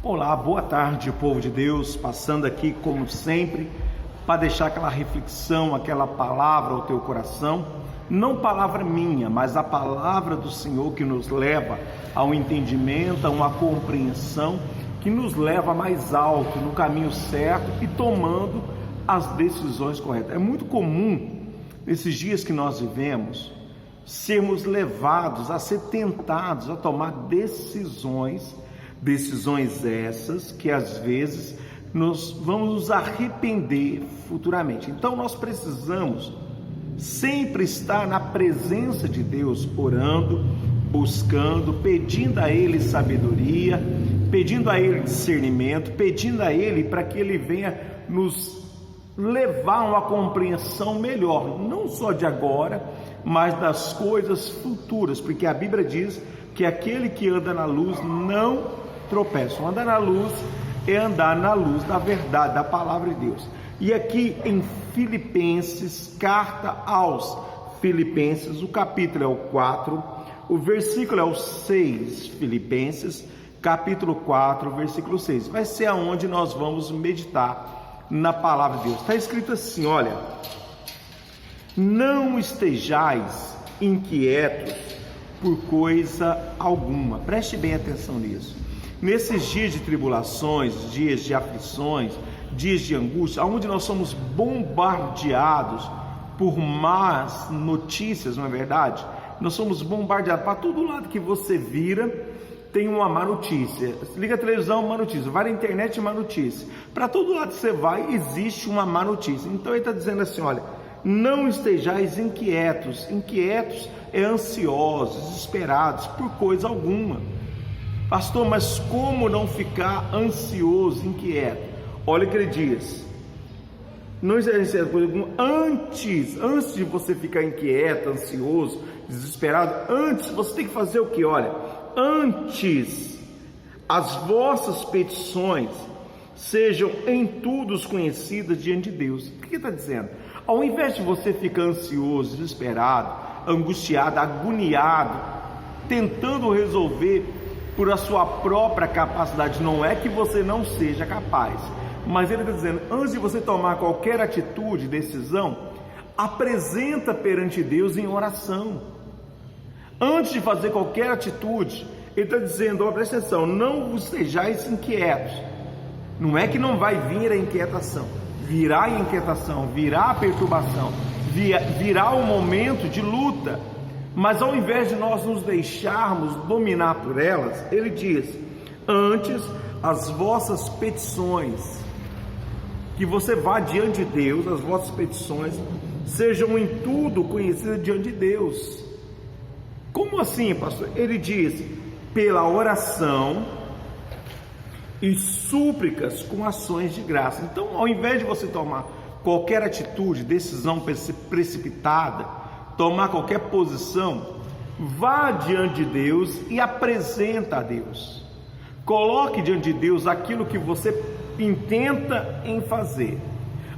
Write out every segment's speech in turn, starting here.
Olá, boa tarde, povo de Deus, passando aqui como sempre para deixar aquela reflexão, aquela palavra ao teu coração, não palavra minha, mas a palavra do Senhor que nos leva ao entendimento, a uma compreensão, que nos leva mais alto, no caminho certo e tomando as decisões corretas. É muito comum, nesses dias que nós vivemos, sermos levados a ser tentados a tomar decisões essas que às vezes nós vamos nos arrepender futuramente. Então nós precisamos sempre estar na presença de Deus, orando, buscando, pedindo a Ele sabedoria, pedindo a Ele discernimento, pedindo a Ele para que Ele venha nos levar a uma compreensão melhor, não só de agora, mas das coisas futuras, porque a Bíblia diz que aquele que anda na luz não tropeça. Andar na luz é andar na luz da verdade, da palavra de Deus. E aqui em Filipenses, carta aos Filipenses, o capítulo é o 4, o versículo é o 6, Filipenses, capítulo 4, versículo 6. Vai ser aonde nós vamos meditar na palavra de Deus. Está escrito assim, olha: não estejais inquietos por coisa alguma. Preste bem atenção nisso. Nesses dias de tribulações, dias de aflições, dias de angústia, onde nós somos bombardeados por más notícias, não é verdade? Nós somos bombardeados para todo lado que você vira, tem uma má notícia. Liga a televisão, uma notícia. Vai na internet, uma notícia. Para todo lado que você vai, existe uma má notícia. Então ele está dizendo assim, olha: não estejais inquietos. Inquietos é ansiosos, desesperados por coisa alguma. Pastor, mas como não ficar ansioso, inquieto? Olha o que ele diz: não exercer coisa alguma. Antes de você ficar inquieto, ansioso, desesperado, antes você tem que fazer o que? Olha, antes as vossas petições sejam em tudo conhecidas diante de Deus. O que ele está dizendo? Ao invés de você ficar ansioso, desesperado, angustiado, agoniado, tentando resolver por a sua própria capacidade, não é que você não seja capaz, mas ele está dizendo, antes de você tomar qualquer atitude, decisão, apresenta perante Deus em oração. Antes de fazer qualquer atitude, ele está dizendo, ó, presta atenção, não vos sejais inquietos. Não é que não vai vir a inquietação, virá a inquietação, virá a perturbação, virá o momento de luta. Mas ao invés de nós nos deixarmos dominar por elas, ele diz, antes as vossas petições, que você vá diante de Deus, as vossas petições sejam em tudo conhecidas diante de Deus. Como assim, pastor? Ele diz, pela oração e súplicas com ações de graça. Então, ao invés de você tomar qualquer atitude, decisão precipitada, tomar qualquer posição, vá diante de Deus e apresenta a Deus. Coloque diante de Deus aquilo que você intenta em fazer.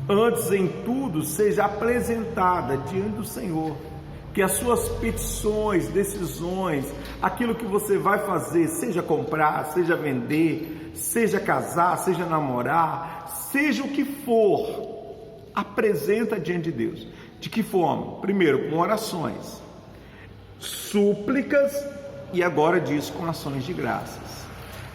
Antes em tudo seja apresentada diante do Senhor, que as suas petições, decisões, aquilo que você vai fazer, seja comprar, seja vender, seja casar, seja namorar, seja o que for, apresenta diante de Deus. De que forma? Primeiro, com orações, súplicas e agora diz com ações de graças.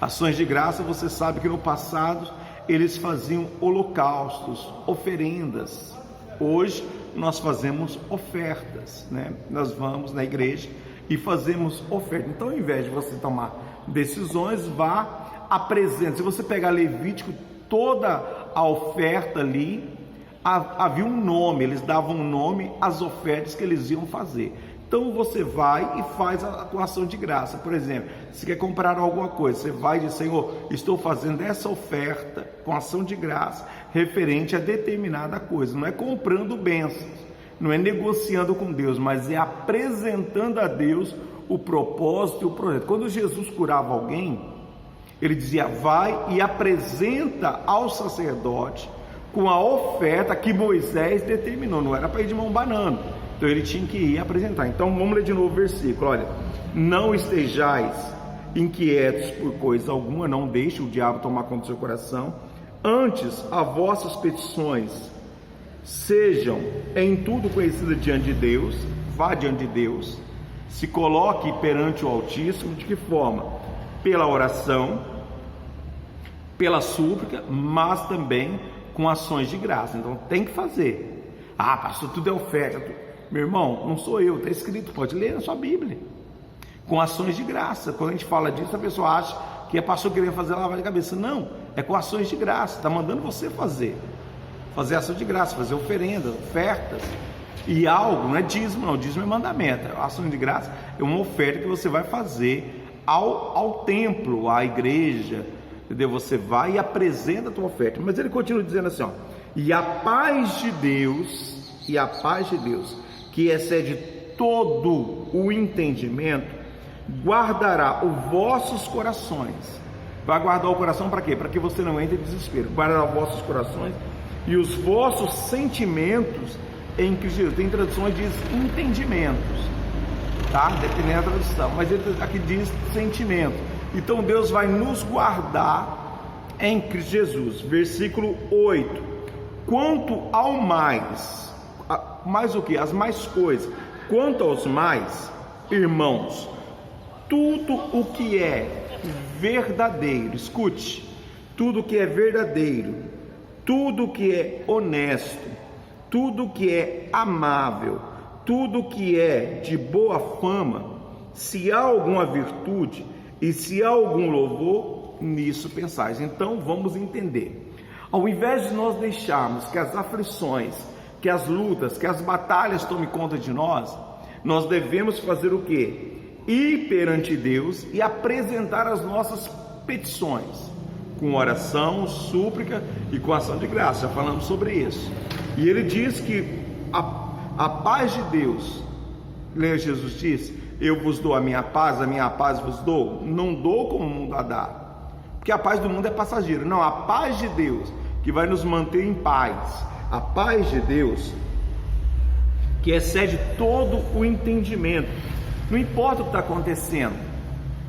Ações de graça, você sabe que no passado eles faziam holocaustos, oferendas. Hoje nós fazemos ofertas, né? Nós vamos na igreja e fazemos oferta. Então, ao invés de você tomar decisões, vá, apresente. Se você pegar Levítico, toda a oferta ali, havia um nome, eles davam um nome às ofertas que eles iam fazer. Então você vai e faz a tua ação de graça. Por exemplo, se quer comprar alguma coisa, você vai e diz, Senhor, estou fazendo essa oferta com ação de graça referente a determinada coisa. Não é comprando bênçãos, não é negociando com Deus, mas é apresentando a Deus o propósito e o projeto. Quando Jesus curava alguém, ele dizia, vai e apresenta ao sacerdote com a oferta que Moisés determinou. Não era para ir de mão banando, então ele tinha que ir apresentar. Então vamos ler de novo o versículo, olha: não estejais inquietos por coisa alguma, não deixe o diabo tomar conta do seu coração. Antes, as vossas petições sejam em tudo conhecidas diante de Deus. Vá diante de Deus, se coloque perante o Altíssimo. De que forma? Pela oração, pela súplica, mas também com ações de graça. Então tem que fazer. Ah, pastor, tudo é oferta. Meu irmão, não sou eu, está escrito, pode ler na sua Bíblia. Com ações de graça. Quando a gente fala disso, a pessoa acha que é pastor querendo fazer lavagem de cabeça. Não, é com ações de graça. Está mandando você fazer ação de graça, fazer oferendas, ofertas. E algo, não é dízimo, não, dízimo é mandamento. A ação de graça é uma oferta que você vai fazer ao templo, à igreja, entendeu? Você vai e apresenta a tua oferta. Mas ele continua dizendo assim, ó: e a paz de Deus, que excede todo o entendimento, guardará os vossos corações. Vai guardar o coração para quê? Para que você não entre em desespero. Guardará os vossos corações e os vossos sentimentos em Cristo Jesus. Tem traduções que diz entendimentos, tá? Dependendo da tradução, mas ele aqui diz sentimento. Então Deus vai nos guardar em Cristo Jesus. Versículo 8: quanto ao mais o que? As mais coisas. Quanto aos mais, irmãos, tudo o que é verdadeiro, escute, tudo o que é verdadeiro, tudo o que é honesto, tudo que é amável, tudo que é de boa fama, se há alguma virtude e se há algum louvor, nisso pensais. Então vamos entender. Ao invés de nós deixarmos que as aflições, que as lutas, que as batalhas tomem conta de nós, nós devemos fazer o quê? Ir perante Deus e apresentar as nossas petições com oração, súplica e com ação de graça. Já falamos sobre isso. E ele diz que a paz de Deus, lembra, Jesus disse: eu vos dou a minha paz vos dou. Não dou como o mundo a dá, porque a paz do mundo é passageira. Não, a paz de Deus que vai nos manter em paz, a paz de Deus que excede todo o entendimento. Não importa o que está acontecendo,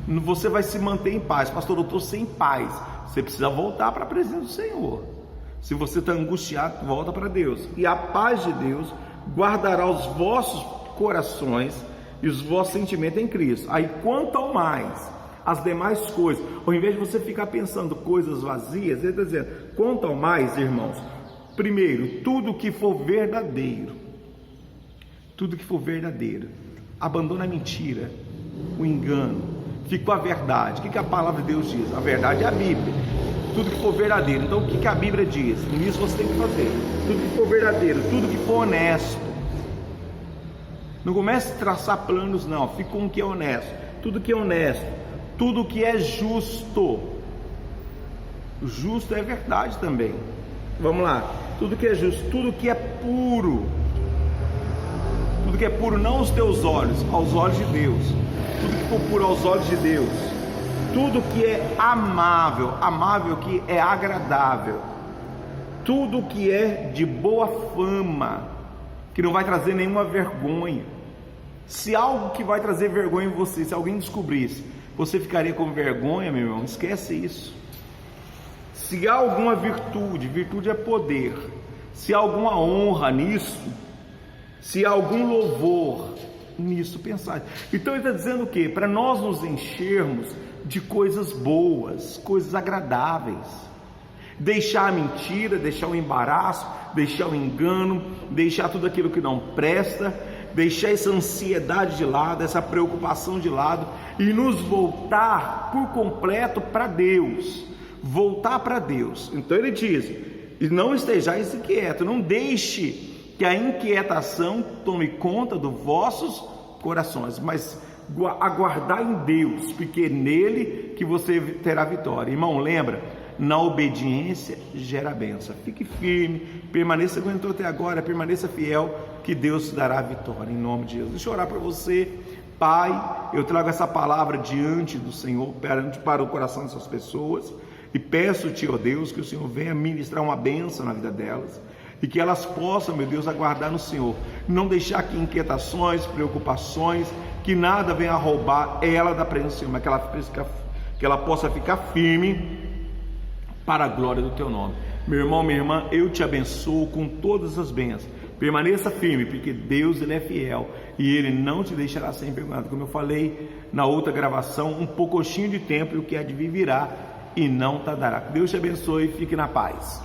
você vai se manter em paz. Pastor, eu estou sem paz. Você precisa voltar para a presença do Senhor. Se você está angustiado, volta para Deus. E a paz de Deus guardará os vossos corações e os vossos sentimentos em Cristo. Aí, quanto ao mais, as demais coisas, ao invés de você ficar pensando coisas vazias, ele está dizendo: quanto ao mais, irmãos, primeiro, tudo que for verdadeiro, abandona a mentira, o engano, fica com a verdade. O que a palavra de Deus diz? A verdade é a Bíblia. Tudo que for verdadeiro. Então o que a Bíblia diz? Nisso você tem que fazer. Tudo que for verdadeiro, tudo que for honesto. Não comece a traçar planos, não. Fica com o que é honesto. Tudo que é honesto, tudo que é justo. O justo é verdade também. Vamos lá. Tudo que é justo, tudo que é puro. Tudo que é puro não aos teus olhos, aos olhos de Deus. Tudo que for puro aos olhos de Deus. Tudo que é amável, que é agradável, tudo que é de boa fama, que não vai trazer nenhuma vergonha. Se algo que vai trazer vergonha em você, se alguém descobrisse, você ficaria com vergonha, meu irmão? Esquece isso. Se há alguma virtude é poder. Se há alguma honra nisso, se há algum louvor nisso, pensar. Então ele está dizendo o quê? Para nós nos enchermos de coisas boas, coisas agradáveis, deixar a mentira, deixar o embaraço, deixar o engano, deixar tudo aquilo que não presta, deixar essa ansiedade de lado, essa preocupação de lado e nos voltar por completo para Deus, voltar para Deus. Então ele diz: e não estejais inquietos, não deixe que a inquietação tome conta dos vossos corações, mas aguardar em Deus, porque é nele que você terá vitória. Irmão, lembra, na obediência gera bênção. Fique firme, permaneça, aguentou até agora, permaneça fiel, que Deus te dará a vitória, em nome de Jesus. Deixa eu orar para você. Pai, eu trago essa palavra diante do Senhor, para o coração dessas pessoas, e peço-te, ó Deus, que o Senhor venha ministrar uma bênção na vida delas, e que elas possam, meu Deus, aguardar no Senhor, não deixar que inquietações, preocupações que nada venha a roubar ela da presença do Senhor, mas que ela possa ficar firme para a glória do teu nome. Meu irmão, minha irmã, eu te abençoo com todas as bênçãos. Permaneça firme, porque Deus, Ele é fiel e Ele não te deixará ser envergonhado. Como eu falei na outra gravação, um pouquinho de tempo e o que há de vir virá e não tardará. Deus te abençoe e fique na paz.